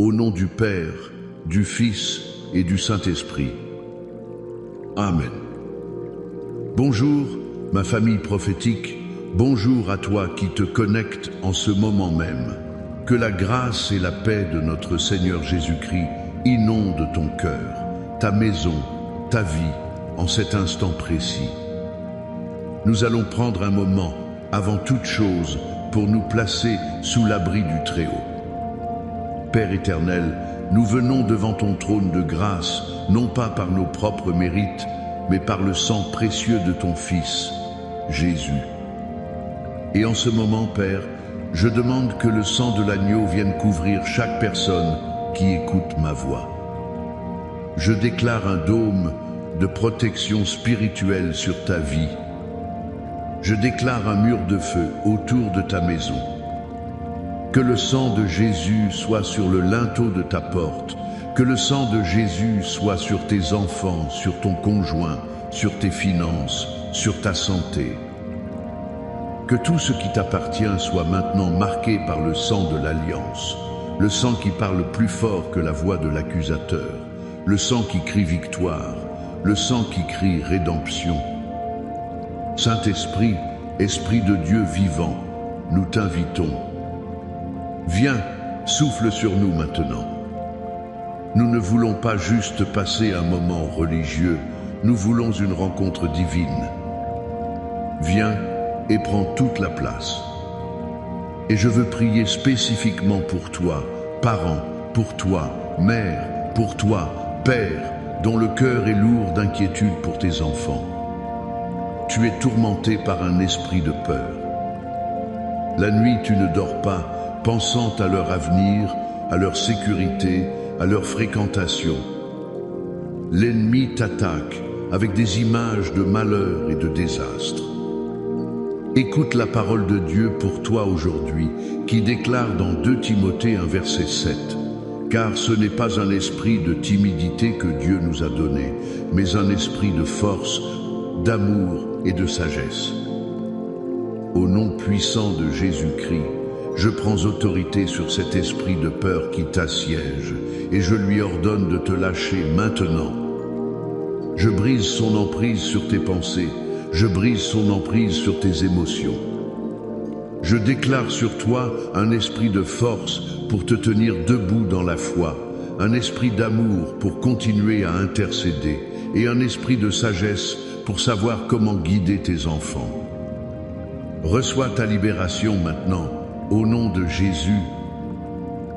Au nom du Père, du Fils et du Saint-Esprit. Amen. Bonjour, ma famille prophétique, bonjour à toi qui te connectes en ce moment même. Que la grâce et la paix de notre Seigneur Jésus-Christ inondent ton cœur, ta maison, ta vie, en cet instant précis. Nous allons prendre un moment, avant toute chose, pour nous placer sous l'abri du Très-Haut. Père éternel, nous venons devant ton trône de grâce, non pas par nos propres mérites, mais par le sang précieux de ton Fils, Jésus. Et en ce moment, Père, je demande que le sang de l'agneau vienne couvrir chaque personne qui écoute ma voix. Je déclare un dôme de protection spirituelle sur ta vie. Je déclare un mur de feu autour de ta maison. Que le sang de Jésus soit sur le linteau de ta porte. Que le sang de Jésus soit sur tes enfants, sur ton conjoint, sur tes finances, sur ta santé. Que tout ce qui t'appartient soit maintenant marqué par le sang de l'Alliance, le sang qui parle plus fort que la voix de l'accusateur, le sang qui crie victoire, le sang qui crie rédemption. Saint-Esprit, Esprit de Dieu vivant, nous t'invitons. Viens, souffle sur nous maintenant. Nous ne voulons pas juste passer un moment religieux, nous voulons une rencontre divine. Viens et prends toute la place. Et je veux prier spécifiquement pour toi, parent, pour toi, mère, pour toi, père, dont le cœur est lourd d'inquiétude pour tes enfants. Tu es tourmenté par un esprit de peur. La nuit, tu ne dors pas, pensant à leur avenir, à leur sécurité, à leur fréquentation. L'ennemi t'attaque avec des images de malheur et de désastre. Écoute la parole de Dieu pour toi aujourd'hui, qui déclare dans 2 Timothée 1 verset 7. Car ce n'est pas un esprit de timidité que Dieu nous a donné, mais un esprit de force, d'amour et de sagesse. Au nom puissant de Jésus-Christ, je prends autorité sur cet esprit de peur qui t'assiège et je lui ordonne de te lâcher maintenant. Je brise son emprise sur tes pensées, je brise son emprise sur tes émotions. Je déclare sur toi un esprit de force pour te tenir debout dans la foi, un esprit d'amour pour continuer à intercéder et un esprit de sagesse pour savoir comment guider tes enfants. Reçois ta libération maintenant, au nom de Jésus.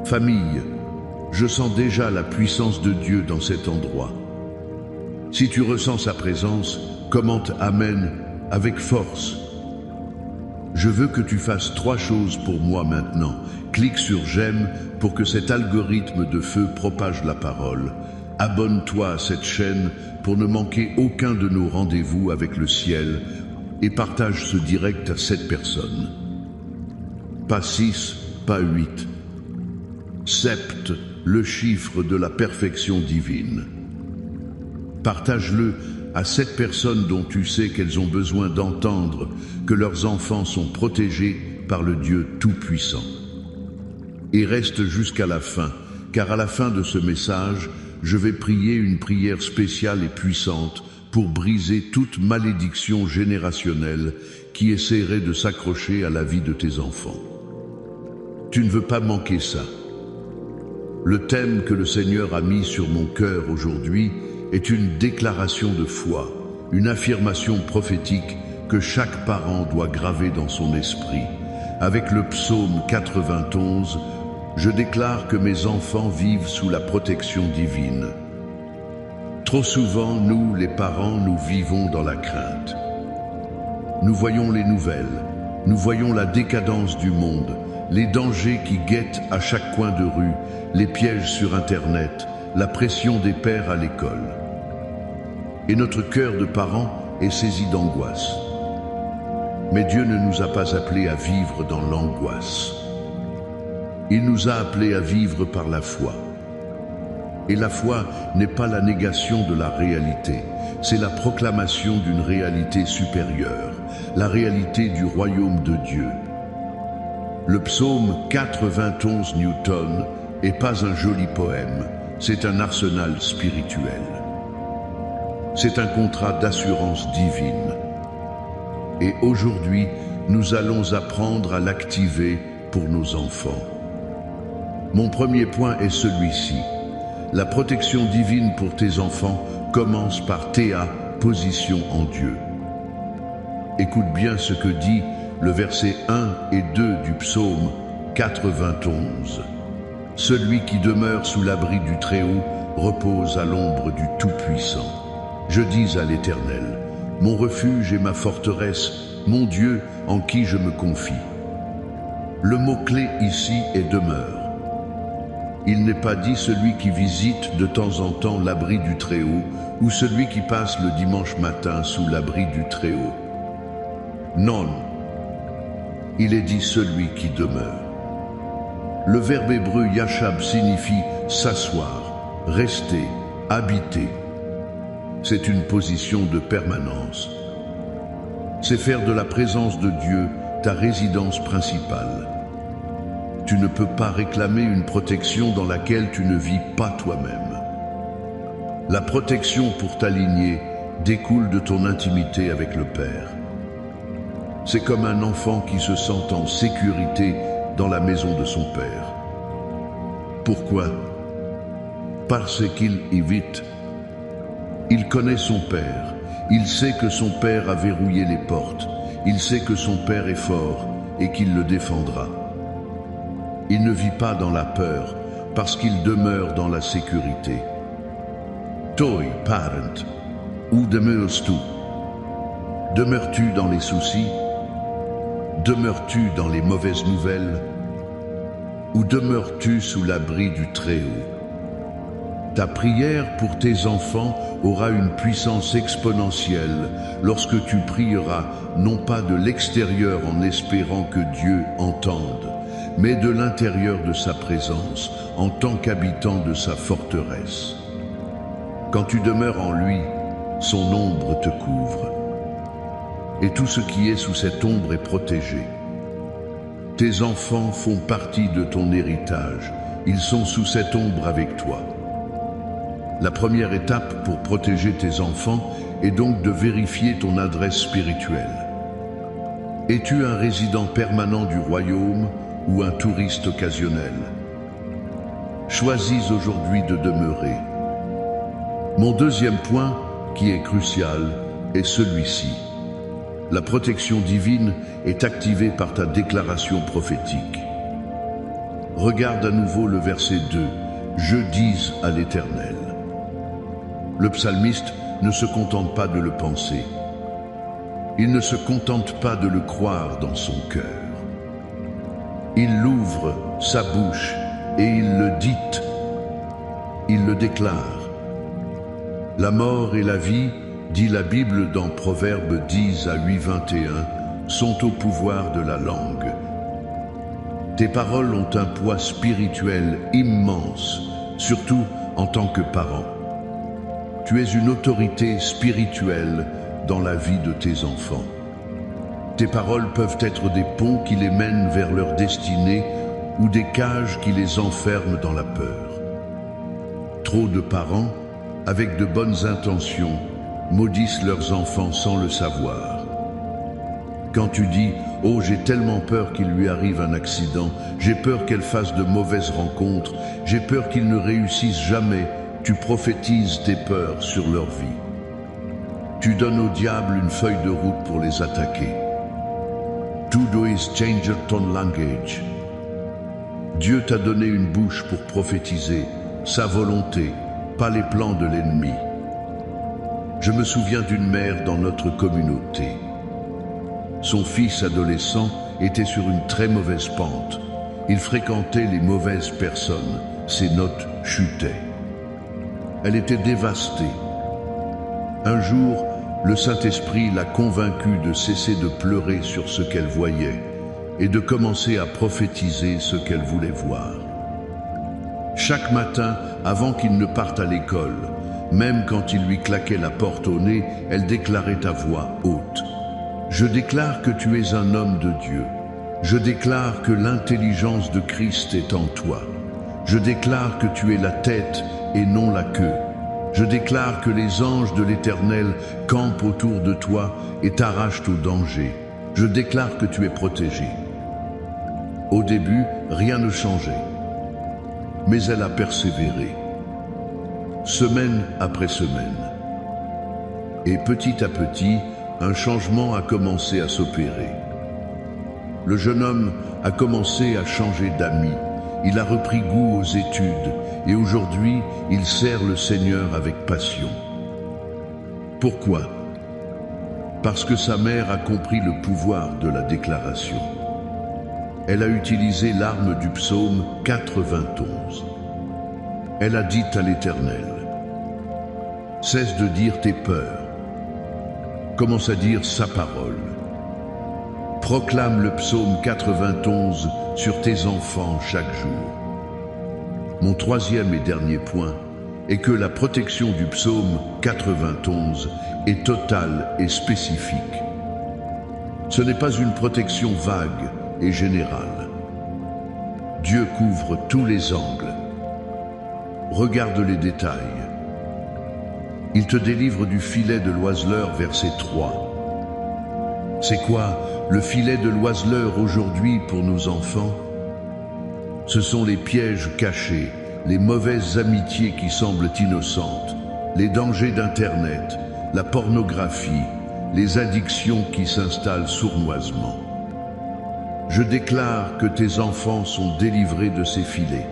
Famille, je sens déjà la puissance de Dieu dans cet endroit. Si tu ressens sa présence, commente Amen avec force. Je veux que tu fasses 3 choses pour moi maintenant. Clique sur j'aime pour que cet algorithme de feu propage la parole. Abonne-toi à cette chaîne pour ne manquer aucun de nos rendez-vous avec le ciel et partage ce direct à 7 personnes. Pas 6, pas 8. Sept, le chiffre de la perfection divine. Partage-le à 7 personnes dont tu sais qu'elles ont besoin d'entendre que leurs enfants sont protégés par le Dieu Tout-Puissant. Et reste jusqu'à la fin, car à la fin de ce message, je vais prier une prière spéciale et puissante pour briser toute malédiction générationnelle qui essaierait de s'accrocher à la vie de tes enfants. Tu ne veux pas manquer ça. Le thème que le Seigneur a mis sur mon cœur aujourd'hui est une déclaration de foi, une affirmation prophétique que chaque parent doit graver dans son esprit. Avec le psaume 91, je déclare que mes enfants vivent sous la protection divine. Trop souvent, nous, les parents, nous vivons dans la crainte. Nous voyons les nouvelles, nous voyons la décadence du monde, les dangers qui guettent à chaque coin de rue, les pièges sur Internet, la pression des pères à l'école. Et notre cœur de parents est saisi d'angoisse. Mais Dieu ne nous a pas appelés à vivre dans l'angoisse. Il nous a appelés à vivre par la foi. Et la foi n'est pas la négation de la réalité, c'est la proclamation d'une réalité supérieure, la réalité du royaume de Dieu. Le psaume 91 Newton et pas un joli poème, c'est un arsenal spirituel. C'est un contrat d'assurance divine. Et aujourd'hui, nous allons apprendre à l'activer pour nos enfants. Mon premier point est celui-ci. La protection divine pour tes enfants commence par ta position en Dieu. Écoute bien ce que dit le verset 1 et 2 du psaume 91. Celui qui demeure sous l'abri du Très-Haut repose à l'ombre du Tout-Puissant. Je dis à l'Éternel, mon refuge et ma forteresse, mon Dieu en qui je me confie. Le mot-clé ici est demeure. Il n'est pas dit celui qui visite de temps en temps l'abri du Très-Haut ou celui qui passe le dimanche matin sous l'abri du Très-Haut. Non, il est dit celui qui demeure. Le verbe hébreu yashab signifie s'asseoir, rester, habiter. C'est une position de permanence. C'est faire de la présence de Dieu ta résidence principale. Tu ne peux pas réclamer une protection dans laquelle tu ne vis pas toi-même. La protection pour t'aligner découle de ton intimité avec le Père. C'est comme un enfant qui se sent en sécurité dans la maison de son Père. Pourquoi? Parce qu'il évite. Il connaît son Père. Il sait que son Père a verrouillé les portes. Il sait que son Père est fort et qu'il le défendra. Il ne vit pas dans la peur parce qu'il demeure dans la sécurité. Toi, parent, où demeures-tu? Demeures-tu dans les soucis? Demeures-tu dans les mauvaises nouvelles? Ou demeures-tu sous l'abri du Très-Haut? Ta prière pour tes enfants aura une puissance exponentielle lorsque tu prieras non pas de l'extérieur en espérant que Dieu entende, mais de l'intérieur de sa présence en tant qu'habitant de sa forteresse. Quand tu demeures en lui, son ombre te couvre. Et tout ce qui est sous cette ombre est protégé. Tes enfants font partie de ton héritage. Ils sont sous cette ombre avec toi. La première étape pour protéger tes enfants est donc de vérifier ton adresse spirituelle. Es-tu un résident permanent du royaume ou un touriste occasionnel? Choisis aujourd'hui de demeurer. Mon deuxième point, qui est crucial, est celui-ci. La protection divine est activée par ta déclaration prophétique. Regarde à nouveau le verset 2. Je dis à l'Éternel. Le psalmiste ne se contente pas de le penser. Il ne se contente pas de le croire dans son cœur. Il ouvre sa bouche et il le dit. Il le déclare. La mort et la vie, dit la Bible dans Proverbes 10 à 8, 21, sont au pouvoir de la langue. Tes paroles ont un poids spirituel immense, surtout en tant que parent. Tu es une autorité spirituelle dans la vie de tes enfants. Tes paroles peuvent être des ponts qui les mènent vers leur destinée ou des cages qui les enferment dans la peur. Trop de parents, avec de bonnes intentions, maudissent leurs enfants sans le savoir. Quand tu dis « Oh, j'ai tellement peur qu'il lui arrive un accident, j'ai peur qu'elle fasse de mauvaises rencontres, j'ai peur qu'ils ne réussissent jamais », tu prophétises tes peurs sur leur vie. Tu donnes au diable une feuille de route pour les attaquer. Tu dois changer ton langage. Dieu t'a donné une bouche pour prophétiser, sa volonté, pas les plans de l'ennemi. Je me souviens d'une mère dans notre communauté. Son fils adolescent était sur une très mauvaise pente. Il fréquentait les mauvaises personnes. Ses notes chutaient. Elle était dévastée. Un jour, le Saint-Esprit l'a convaincue de cesser de pleurer sur ce qu'elle voyait et de commencer à prophétiser ce qu'elle voulait voir. Chaque matin, avant qu'il ne parte à l'école, même quand il lui claquait la porte au nez, elle déclarait à voix haute. « Je déclare que tu es un homme de Dieu. Je déclare que l'intelligence de Christ est en toi. Je déclare que tu es la tête et non la queue. Je déclare que les anges de l'Éternel campent autour de toi et t'arrachent au danger. Je déclare que tu es protégé. Au début, rien ne changeait, mais elle a persévéré, semaine après semaine. Et petit à petit, un changement a commencé à s'opérer. Le jeune homme a commencé à changer d'amis. Il a repris goût aux études et aujourd'hui, il sert le Seigneur avec passion. Pourquoi? Parce que sa mère a compris le pouvoir de la déclaration. Elle a utilisé l'arme du psaume 91. Elle a dit à l'Éternel: cesse de dire tes peurs. Commence à dire sa parole. Proclame le psaume 91 sur tes enfants chaque jour. Mon troisième et dernier point est que la protection du psaume 91 est totale et spécifique. Ce n'est pas une protection vague et générale. Dieu couvre tous les angles. Regarde les détails. Il te délivre du filet de l'oiseleur, verset 3. C'est quoi le filet de l'oiseleur aujourd'hui pour nos enfants? Ce sont les pièges cachés, les mauvaises amitiés qui semblent innocentes, les dangers d'Internet, la pornographie, les addictions qui s'installent sournoisement. Je déclare que tes enfants sont délivrés de ces filets.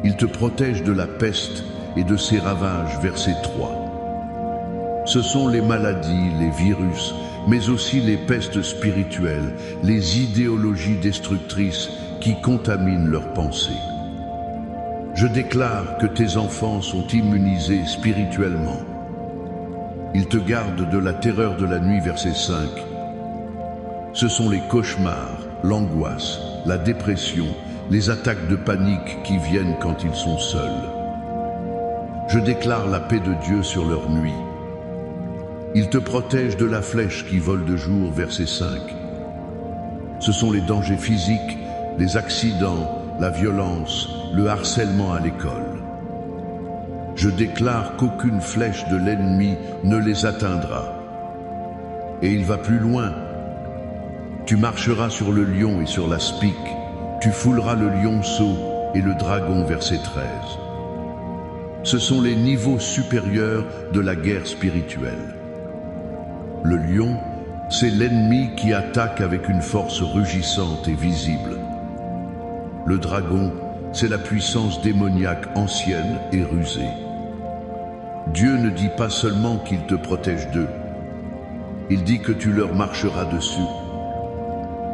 Ils te protègent de la peste et de ses ravages, verset 3. Ce sont les maladies, les virus, mais aussi les pestes spirituelles, les idéologies destructrices qui contaminent leurs pensées. Je déclare que tes enfants sont immunisés spirituellement. Ils te gardent de la terreur de la nuit, verset 5. Ce sont les cauchemars, l'angoisse, la dépression, les attaques de panique qui viennent quand ils sont seuls. Je déclare la paix de Dieu sur leur nuit. Il te protège de la flèche qui vole de jour, verset 5. Ce sont les dangers physiques, les accidents, la violence, le harcèlement à l'école. Je déclare qu'aucune flèche de l'ennemi ne les atteindra. Et il va plus loin. Tu marcheras sur le lion et sur la spique. Tu fouleras le lionceau et le dragon, verset 13. Ce sont les niveaux supérieurs de la guerre spirituelle. Le lion, c'est l'ennemi qui attaque avec une force rugissante et visible. Le dragon, c'est la puissance démoniaque ancienne et rusée. Dieu ne dit pas seulement qu'il te protège d'eux, il dit que tu leur marcheras dessus.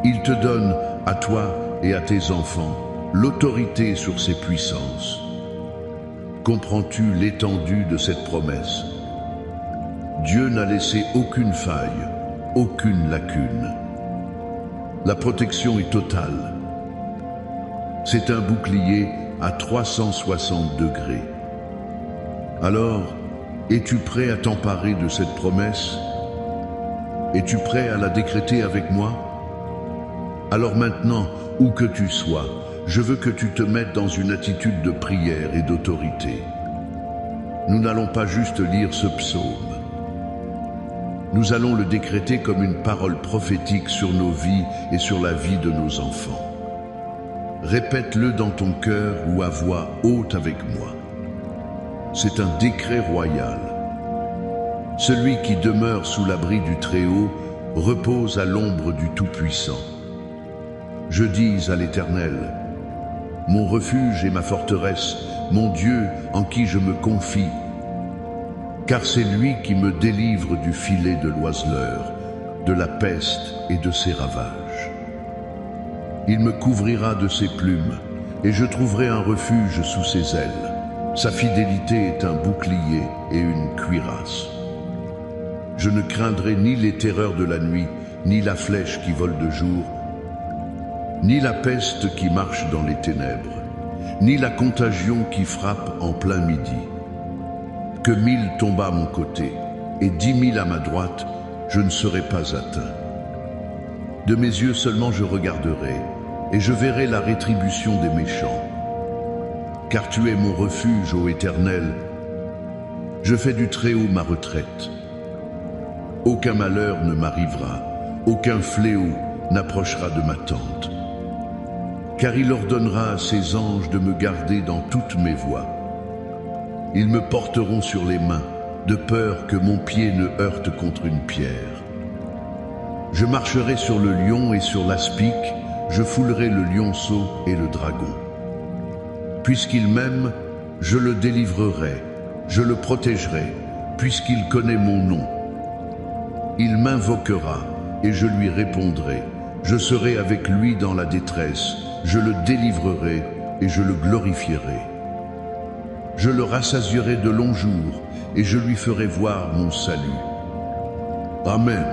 Il te donne, à toi et à tes enfants, l'autorité sur ces puissances. Comprends-tu l'étendue de cette promesse? Dieu n'a laissé aucune faille, aucune lacune. La protection est totale. C'est un bouclier à 360 degrés. Alors, es-tu prêt à t'emparer de cette promesse? Es-tu prêt à la décréter avec moi? Alors maintenant, où que tu sois, je veux que tu te mettes dans une attitude de prière et d'autorité. Nous n'allons pas juste lire ce psaume. Nous allons le décréter comme une parole prophétique sur nos vies et sur la vie de nos enfants. Répète-le dans ton cœur ou à voix haute avec moi. C'est un décret royal. Celui qui demeure sous l'abri du Très-Haut repose à l'ombre du Tout-Puissant. Je dis à l'Éternel, mon refuge et ma forteresse, mon Dieu en qui je me confie, car c'est lui qui me délivre du filet de l'oiseleur, de la peste et de ses ravages. Il me couvrira de ses plumes, et je trouverai un refuge sous ses ailes. Sa fidélité est un bouclier et une cuirasse. Je ne craindrai ni les terreurs de la nuit, ni la flèche qui vole de jour, ni la peste qui marche dans les ténèbres, ni la contagion qui frappe en plein midi. Que 1000 tombent à mon côté et 10 000 à ma droite, je ne serai pas atteint. De mes yeux seulement je regarderai, et je verrai la rétribution des méchants. car tu es mon refuge, ô Éternel. Je fais du Très-Haut ma retraite. Aucun malheur ne m'arrivera, aucun fléau n'approchera de ma tente. Car il ordonnera à ses anges de me garder dans toutes mes voies. Ils me porteront sur les mains, de peur que mon pied ne heurte contre une pierre. Je marcherai sur le lion et sur l'aspic, je foulerai le lionceau et le dragon. Puisqu'il m'aime, je le délivrerai, je le protégerai, puisqu'il connaît mon nom. Il m'invoquera et je lui répondrai. Je serai avec lui dans la détresse, je le délivrerai et je le glorifierai. Je le rassasierai de longs jours et je lui ferai voir mon salut. Amen.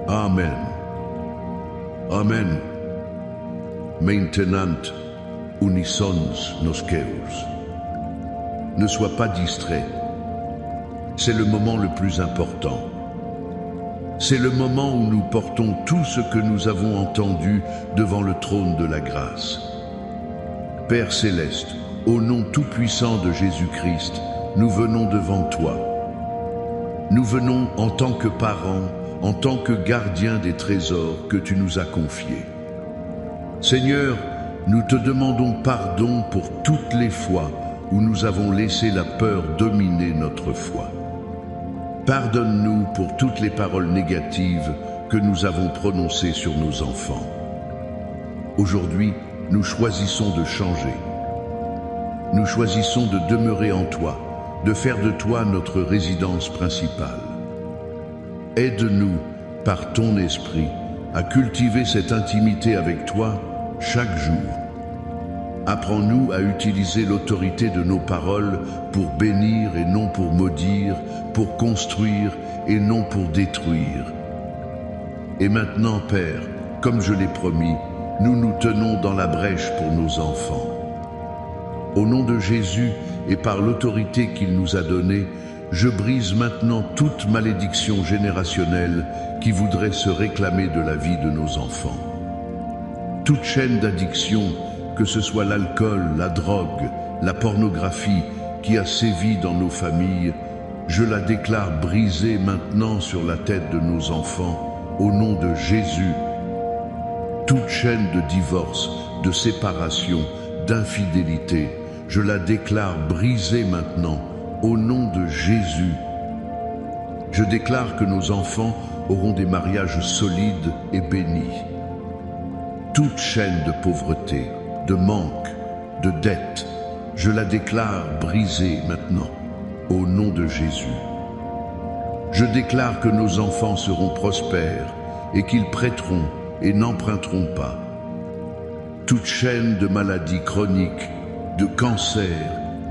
Amen. Amen. Maintenant unisons nos queus. Ne sois pas distrait. C'est le moment le plus important. C'est le moment où nous portons tout ce que nous avons entendu devant le trône de la grâce. Père céleste, au nom tout-puissant de Jésus-Christ, nous venons devant toi. Nous venons en tant que parents, en tant que gardiens des trésors que tu nous as confiés. Seigneur, nous te demandons pardon pour toutes les fois où nous avons laissé la peur dominer notre foi. Pardonne-nous pour toutes les paroles négatives que nous avons prononcées sur nos enfants. Aujourd'hui, nous choisissons de changer. Nous choisissons de demeurer en toi, de faire de toi notre résidence principale. Aide-nous, par ton esprit, à cultiver cette intimité avec toi chaque jour. Apprends-nous à utiliser l'autorité de nos paroles pour bénir et non pour maudire, pour construire et non pour détruire. Et maintenant, Père, comme je l'ai promis, nous nous tenons dans la brèche pour nos enfants. Au nom de Jésus et par l'autorité qu'il nous a donnée, je brise maintenant toute malédiction générationnelle qui voudrait se réclamer de la vie de nos enfants. Toute chaîne d'addiction, que ce soit l'alcool, la drogue, la pornographie qui a sévi dans nos familles, je la déclare brisée maintenant sur la tête de nos enfants, au nom de Jésus. Toute chaîne de divorce, de séparation, d'infidélité, je la déclare brisée maintenant, au nom de Jésus. Je déclare que nos enfants auront des mariages solides et bénis. Toute chaîne de pauvreté, de manque, de dette, je la déclare brisée maintenant, au nom de Jésus. Je déclare que nos enfants seront prospères et qu'ils prêteront et n'emprunteront pas. Toute chaîne de maladies chroniques, de cancer,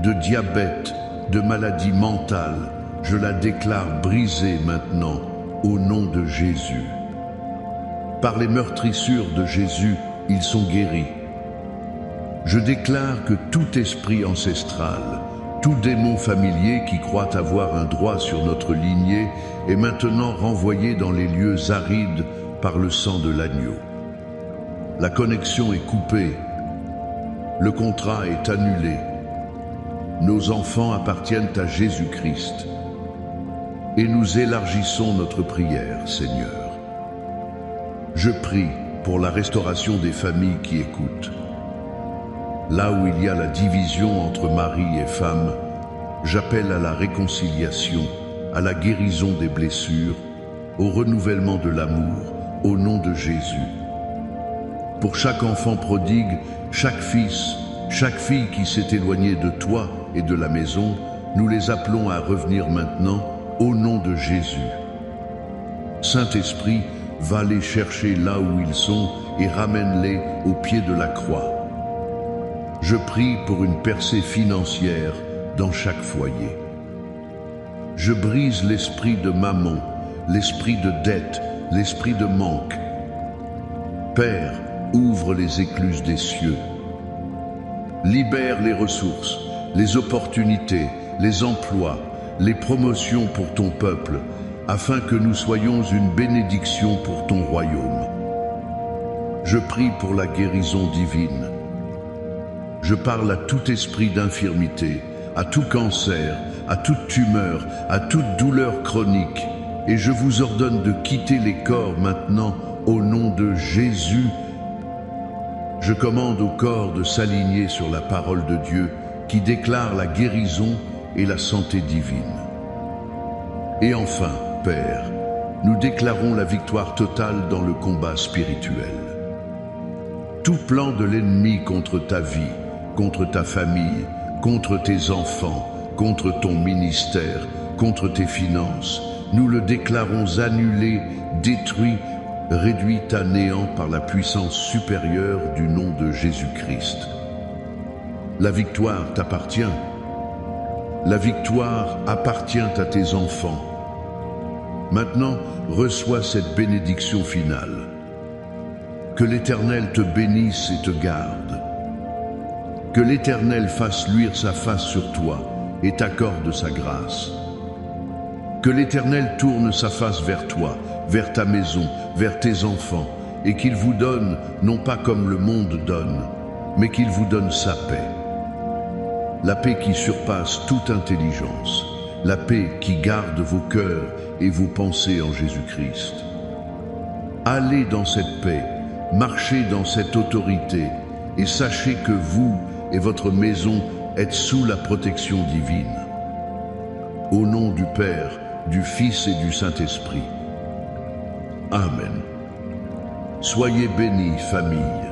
de diabète, de maladies mentales, je la déclare brisée maintenant, au nom de Jésus. Par les meurtrissures de Jésus, ils sont guéris. Je déclare que tout esprit ancestral, tout démon familier qui croit avoir un droit sur notre lignée est maintenant renvoyé dans les lieux arides par le sang de l'agneau. La connexion est coupée, le contrat est annulé. Nos enfants appartiennent à Jésus-Christ et nous élargissons notre prière, Seigneur. Je prie pour la restauration des familles qui écoutent. Là où il y a la division entre mari et femme, j'appelle à la réconciliation, à la guérison des blessures, au renouvellement de l'amour, au nom de Jésus. Pour chaque enfant prodigue, chaque fils, chaque fille qui s'est éloignée de toi et de la maison, nous les appelons à revenir maintenant, au nom de Jésus. Saint-Esprit, va les chercher là où ils sont et ramène-les au pied de la croix. Je prie pour une percée financière dans chaque foyer. Je brise l'esprit de mammon, l'esprit de dette, l'esprit de manque. Père, ouvre les écluses des cieux. Libère les ressources, les opportunités, les emplois, les promotions pour ton peuple, afin que nous soyons une bénédiction pour ton royaume. Je prie pour la guérison divine. Je parle à tout esprit d'infirmité, à tout cancer, à toute tumeur, à toute douleur chronique, et je vous ordonne de quitter les corps maintenant au nom de Jésus. Je commande au corps de s'aligner sur la parole de Dieu qui déclare la guérison et la santé divine. Et enfin, Père, nous déclarons la victoire totale dans le combat spirituel. Tout plan de l'ennemi contre ta vie, contre ta famille, contre tes enfants, contre ton ministère, contre tes finances, nous le déclarons annulé, détruit, réduit à néant par la puissance supérieure du nom de Jésus-Christ. La victoire t'appartient. La victoire appartient à tes enfants. Maintenant, reçois cette bénédiction finale. Que l'Éternel te bénisse et te garde. Que l'Éternel fasse luire sa face sur toi et t'accorde sa grâce. Que l'Éternel tourne sa face vers toi, vers ta maison, vers tes enfants, et qu'il vous donne, non pas comme le monde donne, mais qu'il vous donne sa paix. La paix qui surpasse toute intelligence, la paix qui garde vos cœurs et vos pensées en Jésus-Christ. Allez dans cette paix, marchez dans cette autorité, et sachez que vous et votre maison êtes sous la protection divine. Au nom du Père, du Fils et du Saint-Esprit. Amen. Soyez bénis, famille.